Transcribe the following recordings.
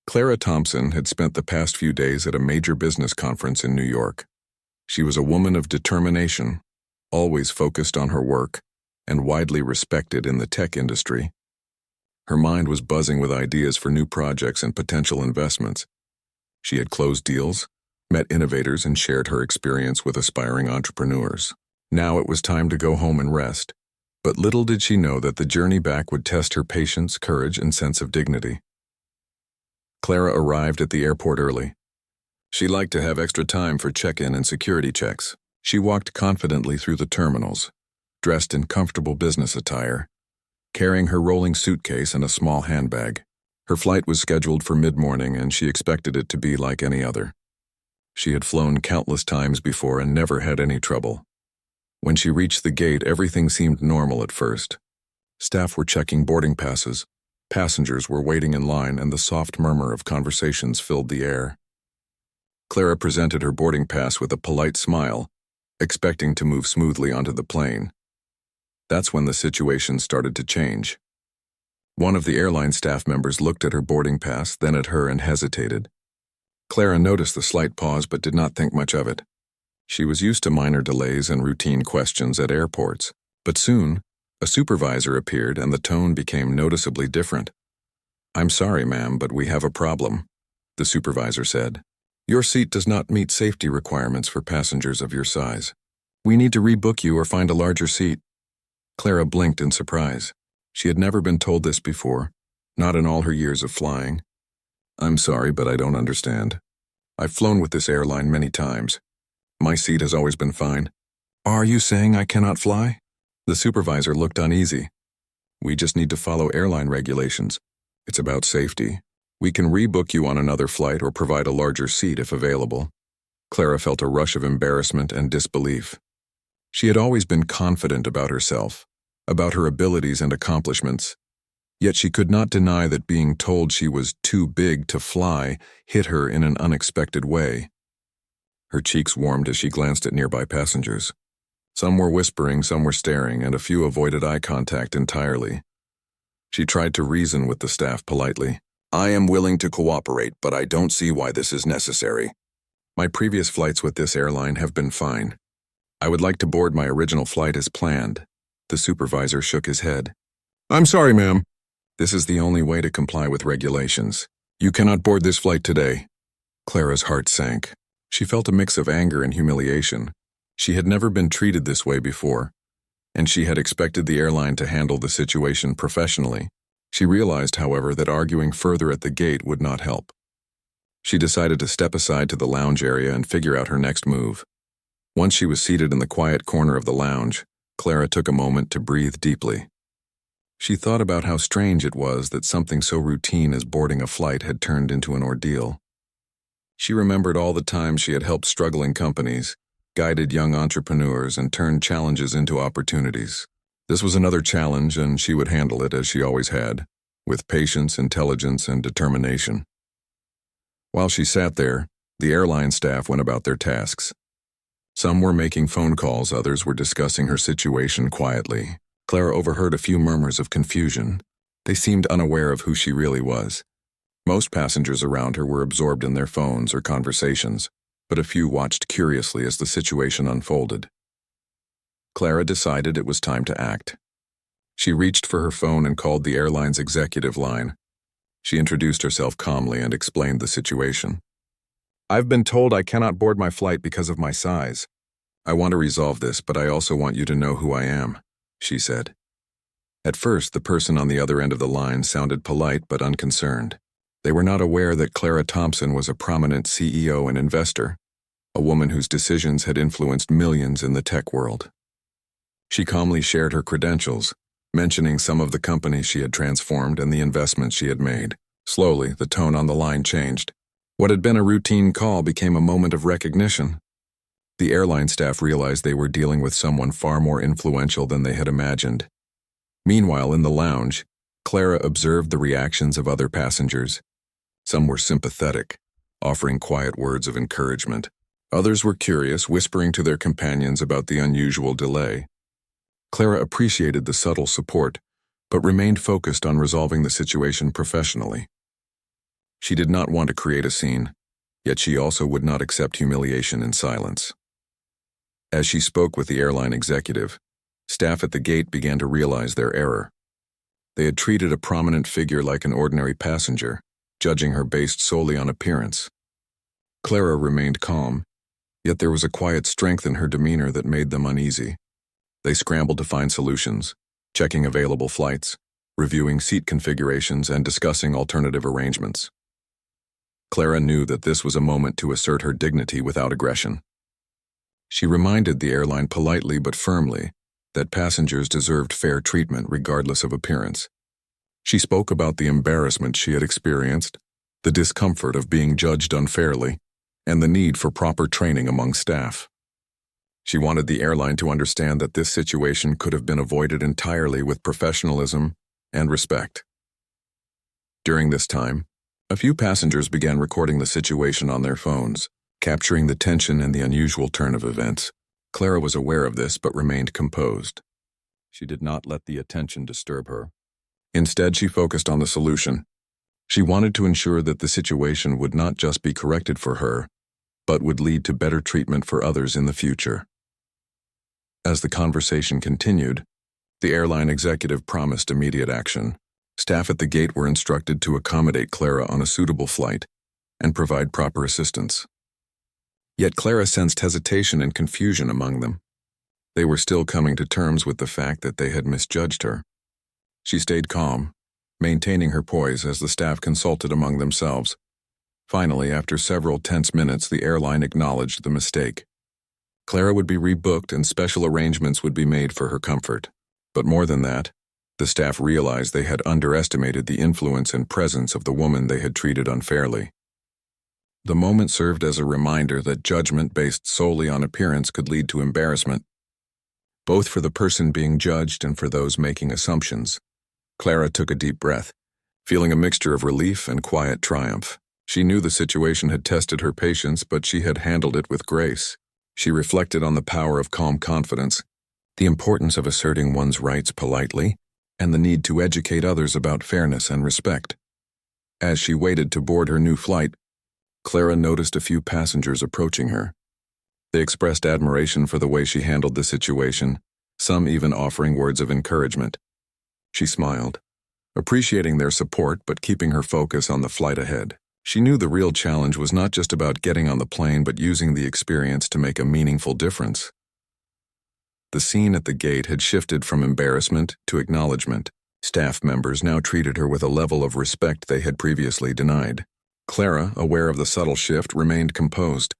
Clara Thompson had spent the past few days at a major business conference in New York. She was a woman of determination, always focused on her work, and widely respected in the tech industry. Her mind was buzzing with ideas for new projects and potential investments. She had closed deals, met innovators, and shared her experience with aspiring entrepreneurs. Now it was time to go home and rest. But little did she know that the journey back would test her patience, courage, and sense of dignity. Clara arrived at the airport early. She liked to have extra time for check-in and security checks. She walked confidently through the terminals, dressed in comfortable business attire, carrying her rolling suitcase and a small handbag. Her flight was scheduled for mid-morning, and she expected it to be like any other. She had flown countless times before and never had any trouble. When she reached the gate, everything seemed normal at first. Staff were checking boarding passes, passengers were waiting in line, and the soft murmur of conversations filled the air. Clara presented her boarding pass with a polite smile, expecting to move smoothly onto the plane. That's when the situation started to change. One of the airline staff members looked at her boarding pass, then at her, and hesitated. Clara noticed the slight pause but did not think much of it. She was used to minor delays and routine questions at airports, but soon, a supervisor appeared and the tone became noticeably different. "I'm sorry, ma'am, but we have a problem," the supervisor said. "Your seat does not meet safety requirements for passengers of your size. We need to rebook you or find a larger seat." Clara blinked in surprise. She had never been told this before, not in all her years of flying. "I'm sorry, but I don't understand. I've flown with this airline many times. My seat has always been fine." "Are you saying I cannot fly?" The supervisor looked uneasy. "We just need to follow airline regulations. It's about safety. We can rebook you on another flight or provide a larger seat if available." Clara felt a rush of embarrassment and disbelief. She had always been confident about herself, about her abilities and accomplishments. Yet she could not deny that being told she was too big to fly hit her in an unexpected way. Her cheeks warmed as she glanced at nearby passengers. Some were whispering, some were staring, and a few avoided eye contact entirely. She tried to reason with the staff politely. "I am willing to cooperate, but I don't see why this is necessary. My previous flights with this airline have been fine. I would like to board my original flight as planned." The supervisor shook his head. "I'm sorry, ma'am. This is the only way to comply with regulations. You cannot board this flight today." Clara's heart sank. She felt a mix of anger and humiliation. She had never been treated this way before, and she had expected the airline to handle the situation professionally. She realized, however, that arguing further at the gate would not help. She decided to step aside to the lounge area and figure out her next move. Once she was seated in the quiet corner of the lounge, Clara took a moment to breathe deeply. She thought about how strange it was that something so routine as boarding a flight had turned into an ordeal. She remembered all the times she had helped struggling companies, guided young entrepreneurs, and turned challenges into opportunities. This was another challenge, and she would handle it as she always had, with patience, intelligence, and determination. While she sat there, the airline staff went about their tasks. Some were making phone calls, others were discussing her situation quietly. Clara overheard a few murmurs of confusion. They seemed unaware of who she really was. Most passengers around her were absorbed in their phones or conversations, but a few watched curiously as the situation unfolded. Clara decided it was time to act. She reached for her phone and called the airline's executive line. She introduced herself calmly and explained the situation. "I've been told I cannot board my flight because of my size. I want to resolve this, but I also want you to know who I am," she said. At first, the person on the other end of the line sounded polite but unconcerned. They were not aware that Clara Thompson was a prominent CEO and investor, a woman whose decisions had influenced millions in the tech world. She calmly shared her credentials, mentioning some of the companies she had transformed and the investments she had made. Slowly, the tone on the line changed. What had been a routine call became a moment of recognition. The airline staff realized they were dealing with someone far more influential than they had imagined. Meanwhile, in the lounge, Clara observed the reactions of other passengers. Some were sympathetic, offering quiet words of encouragement. Others were curious, whispering to their companions about the unusual delay. Clara appreciated the subtle support, but remained focused on resolving the situation professionally. She did not want to create a scene, yet she also would not accept humiliation in silence. As she spoke with the airline executive, staff at the gate began to realize their error. They had treated a prominent figure like an ordinary passenger, judging her based solely on appearance. Clara remained calm, yet there was a quiet strength in her demeanor that made them uneasy. They scrambled to find solutions, checking available flights, reviewing seat configurations, and discussing alternative arrangements. Clara knew that this was a moment to assert her dignity without aggression. She reminded the airline politely but firmly that passengers deserved fair treatment regardless of appearance. She spoke about the embarrassment she had experienced, the discomfort of being judged unfairly, and the need for proper training among staff. She wanted the airline to understand that this situation could have been avoided entirely with professionalism and respect. During this time, a few passengers began recording the situation on their phones, capturing the tension and the unusual turn of events. Clara was aware of this but remained composed. She did not let the attention disturb her. Instead, she focused on the solution. She wanted to ensure that the situation would not just be corrected for her, but would lead to better treatment for others in the future. As the conversation continued, the airline executive promised immediate action. Staff at the gate were instructed to accommodate Clara on a suitable flight and provide proper assistance. Yet Clara sensed hesitation and confusion among them. They were still coming to terms with the fact that they had misjudged her. She stayed calm, maintaining her poise as the staff consulted among themselves. Finally, after several tense minutes, the airline acknowledged the mistake. Clara would be rebooked and special arrangements would be made for her comfort. But more than that, the staff realized they had underestimated the influence and presence of the woman they had treated unfairly. The moment served as a reminder that judgment based solely on appearance could lead to embarrassment, both for the person being judged and for those making assumptions. Clara took a deep breath, feeling a mixture of relief and quiet triumph. She knew the situation had tested her patience, but she had handled it with grace. She reflected on the power of calm confidence, the importance of asserting one's rights politely, and the need to educate others about fairness and respect. As she waited to board her new flight, Clara noticed a few passengers approaching her. They expressed admiration for the way she handled the situation, some even offering words of encouragement. She smiled, appreciating their support but keeping her focus on the flight ahead. She knew the real challenge was not just about getting on the plane but using the experience to make a meaningful difference. The scene at the gate had shifted from embarrassment to acknowledgement. Staff members now treated her with a level of respect they had previously denied. Clara, aware of the subtle shift, remained composed,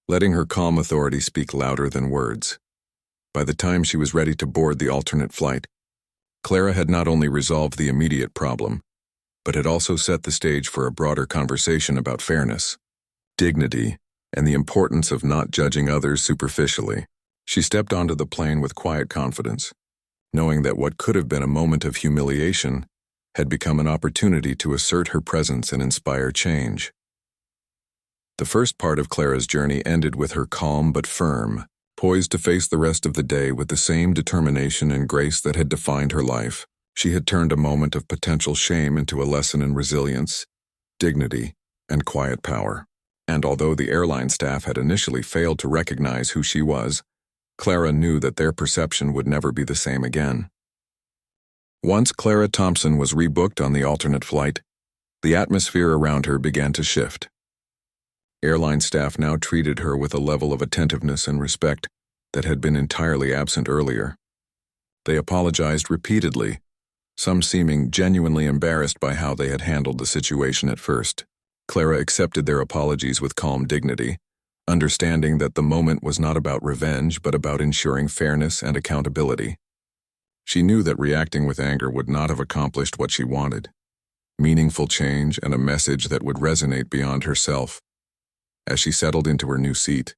letting her calm authority speak louder than words. By the time she was ready to board the alternate flight, Clara had not only resolved the immediate problem, but had also set the stage for a broader conversation about fairness, dignity, and the importance of not judging others superficially. She stepped onto the plane with quiet confidence, knowing that what could have been a moment of humiliation had become an opportunity to assert her presence and inspire change. The first part of Clara's journey ended with her calm but firm, poised to face the rest of the day with the same determination and grace that had defined her life. She had turned a moment of potential shame into a lesson in resilience, dignity, and quiet power. And although the airline staff had initially failed to recognize who she was, Clara knew that their perception would never be the same again. Once Clara Thompson was rebooked on the alternate flight, the atmosphere around her began to shift. Airline staff now treated her with a level of attentiveness and respect that had been entirely absent earlier. They apologized repeatedly, some seeming genuinely embarrassed by how they had handled the situation at first. Clara accepted their apologies with calm dignity, understanding that the moment was not about revenge but about ensuring fairness and accountability. She knew that reacting with anger would not have accomplished what she wanted: meaningful change and a message that would resonate beyond herself. As she settled into her new seat,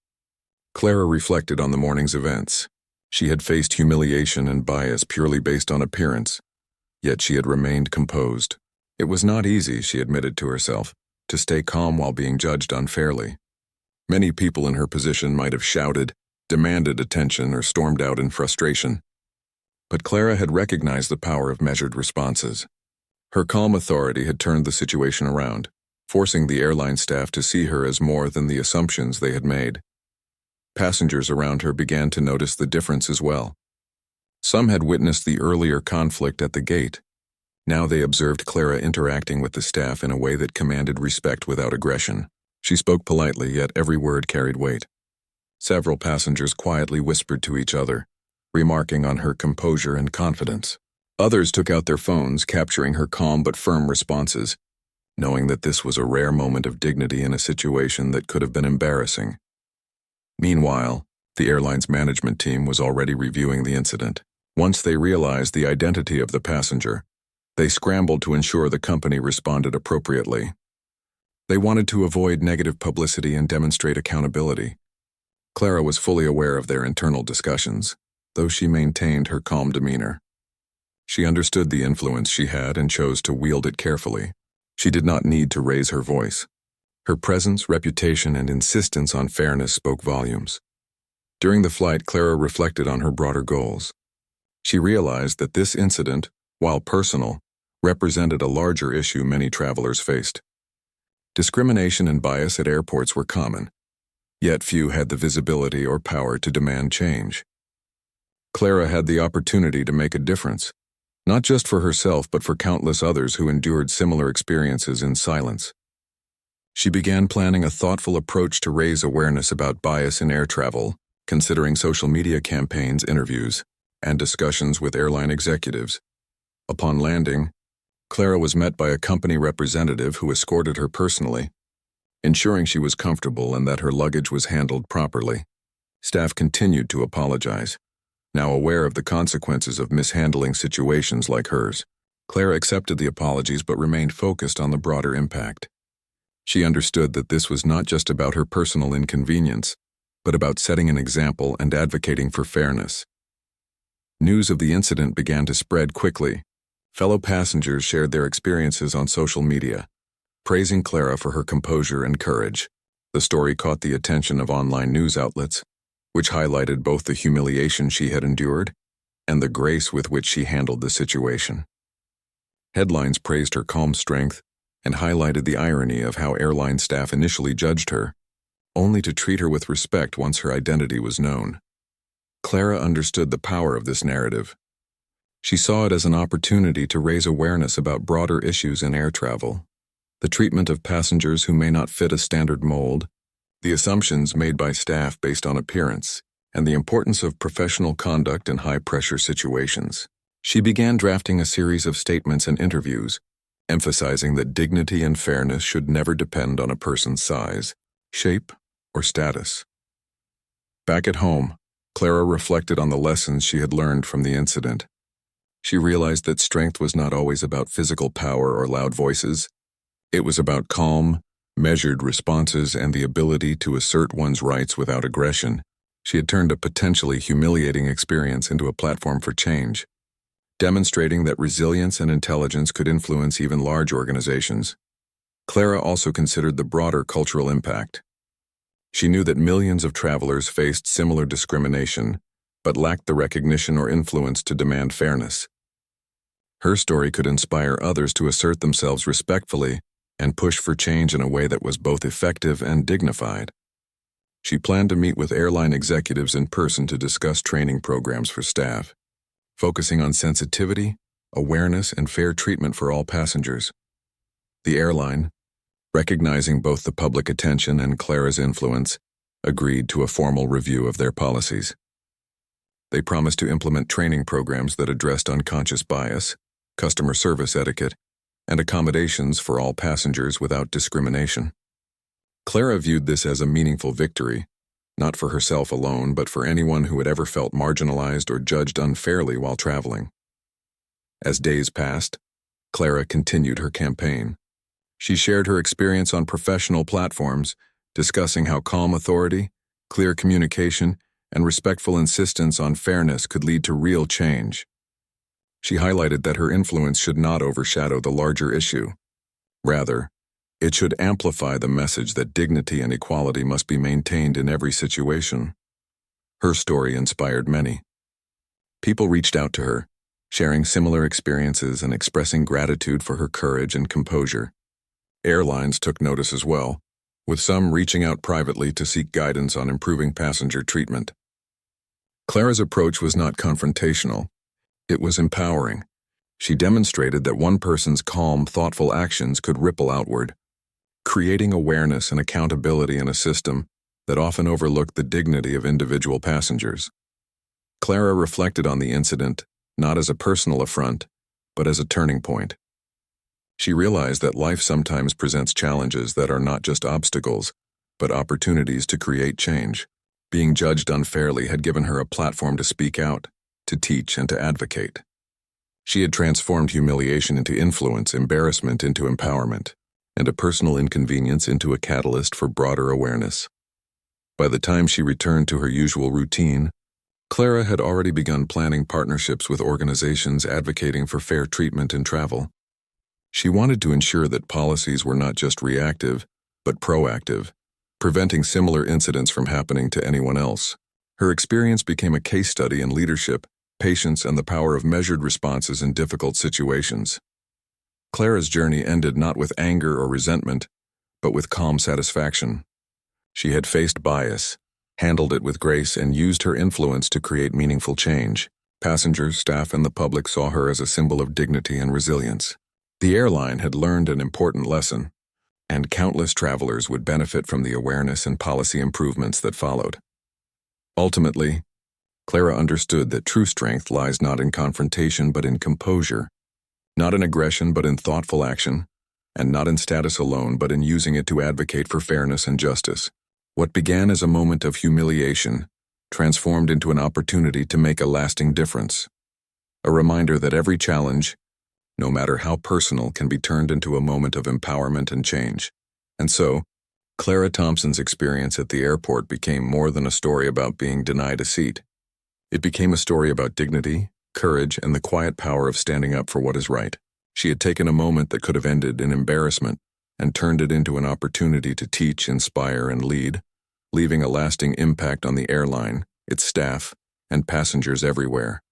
Clara reflected on the morning's events. She had faced humiliation and bias purely based on appearance, yet she had remained composed. It was not easy, she admitted to herself, to stay calm while being judged unfairly. Many people in her position might have shouted, demanded attention, or stormed out in frustration. But Clara had recognized the power of measured responses. Her calm authority had turned the situation around, forcing the airline staff to see her as more than the assumptions they had made. Passengers around her began to notice the difference as well. Some had witnessed the earlier conflict at the gate. Now they observed Clara interacting with the staff in a way that commanded respect without aggression. She spoke politely, yet every word carried weight. Several passengers quietly whispered to each other, remarking on her composure and confidence. Others took out their phones, capturing her calm but firm responses, knowing that this was a rare moment of dignity in a situation that could have been embarrassing. Meanwhile, the airline's management team was already reviewing the incident. Once they realized the identity of the passenger, they scrambled to ensure the company responded appropriately. They wanted to avoid negative publicity and demonstrate accountability. Clara was fully aware of their internal discussions, though she maintained her calm demeanor. She understood the influence she had and chose to wield it carefully. She did not need to raise her voice. Her presence, reputation, and insistence on fairness spoke volumes. During the flight, Clara reflected on her broader goals. She realized that this incident, while personal, represented a larger issue many travelers faced. Discrimination and bias at airports were common, yet few had the visibility or power to demand change. Clara had the opportunity to make a difference, not just for herself but for countless others who endured similar experiences in silence. She began planning a thoughtful approach to raise awareness about bias in air travel, considering social media campaigns, interviews, and discussions with airline executives. Upon landing, Clara was met by a company representative who escorted her personally, ensuring she was comfortable and that her luggage was handled properly. Staff continued to apologize, now aware of the consequences of mishandling situations like hers. Clara accepted the apologies but remained focused on the broader impact. She understood that this was not just about her personal inconvenience, but about setting an example and advocating for fairness. News of the incident began to spread quickly. Fellow passengers shared their experiences on social media, praising Clara for her composure and courage. The story caught the attention of online news outlets, which highlighted both the humiliation she had endured and the grace with which she handled the situation. Headlines praised her calm strength and highlighted the irony of how airline staff initially judged her, only to treat her with respect once her identity was known. Clara understood the power of this narrative. She saw it as an opportunity to raise awareness about broader issues in air travel, the treatment of passengers who may not fit a standard mold, the assumptions made by staff based on appearance, and the importance of professional conduct in high-pressure situations. She began drafting a series of statements and interviews, emphasizing that dignity and fairness should never depend on a person's size, shape, or status. Back at home, Clara reflected on the lessons she had learned from the incident. She realized that strength was not always about physical power or loud voices. It was about calm, measured responses and the ability to assert one's rights without aggression. She had turned a potentially humiliating experience into a platform for change, demonstrating that resilience and intelligence could influence even large organizations. Clara also considered the broader cultural impact. She knew that millions of travelers faced similar discrimination, but lacked the recognition or influence to demand fairness. Her story could inspire others to assert themselves respectfully and push for change in a way that was both effective and dignified. She planned to meet with airline executives in person to discuss training programs for staff, focusing on sensitivity, awareness, and fair treatment for all passengers. The airline, recognizing both the public attention and Clara's influence, agreed to a formal review of their policies. They promised to implement training programs that addressed unconscious bias, customer service etiquette, and accommodations for all passengers without discrimination. Clara viewed this as a meaningful victory, not for herself alone, but for anyone who had ever felt marginalized or judged unfairly while traveling. As days passed, Clara continued her campaign. She shared her experience on professional platforms, discussing how calm authority, clear communication, and respectful insistence on fairness could lead to real change. She highlighted that her influence should not overshadow the larger issue. Rather, it should amplify the message that dignity and equality must be maintained in every situation. Her story inspired many. People reached out to her, sharing similar experiences and expressing gratitude for her courage and composure. Airlines took notice as well, with some reaching out privately to seek guidance on improving passenger treatment. Clara's approach was not confrontational. It was empowering. She demonstrated that one person's calm, thoughtful actions could ripple outward, creating awareness and accountability in a system that often overlooked the dignity of individual passengers. Clara reflected on the incident not as a personal affront, but as a turning point. She realized that life sometimes presents challenges that are not just obstacles, but opportunities to create change. Being judged unfairly had given her a platform to speak out, to teach, and to advocate. She had transformed humiliation into influence, embarrassment into empowerment, and a personal inconvenience into a catalyst for broader awareness. By the time she returned to her usual routine, Clara had already begun planning partnerships with organizations advocating for fair treatment in travel. She wanted to ensure that policies were not just reactive, but proactive, preventing similar incidents from happening to anyone else. Her experience became a case study in leadership, patience, and the power of measured responses in difficult situations. Clara's journey ended not with anger or resentment, but with calm satisfaction. She had faced bias, handled it with grace, and used her influence to create meaningful change. Passengers, staff, and the public saw her as a symbol of dignity and resilience. The airline had learned an important lesson, and countless travelers would benefit from the awareness and policy improvements that followed. Ultimately, Clara understood that true strength lies not in confrontation but in composure, not in aggression but in thoughtful action, and not in status alone but in using it to advocate for fairness and justice. What began as a moment of humiliation transformed into an opportunity to make a lasting difference. A reminder that every challenge, no matter how personal, can be turned into a moment of empowerment and change. And so, Clara Thompson's experience at the airport became more than a story about being denied a seat. It became a story about dignity, courage, and the quiet power of standing up for what is right. She had taken a moment that could have ended in embarrassment and turned it into an opportunity to teach, inspire, and lead, leaving a lasting impact on the airline, its staff, and passengers everywhere.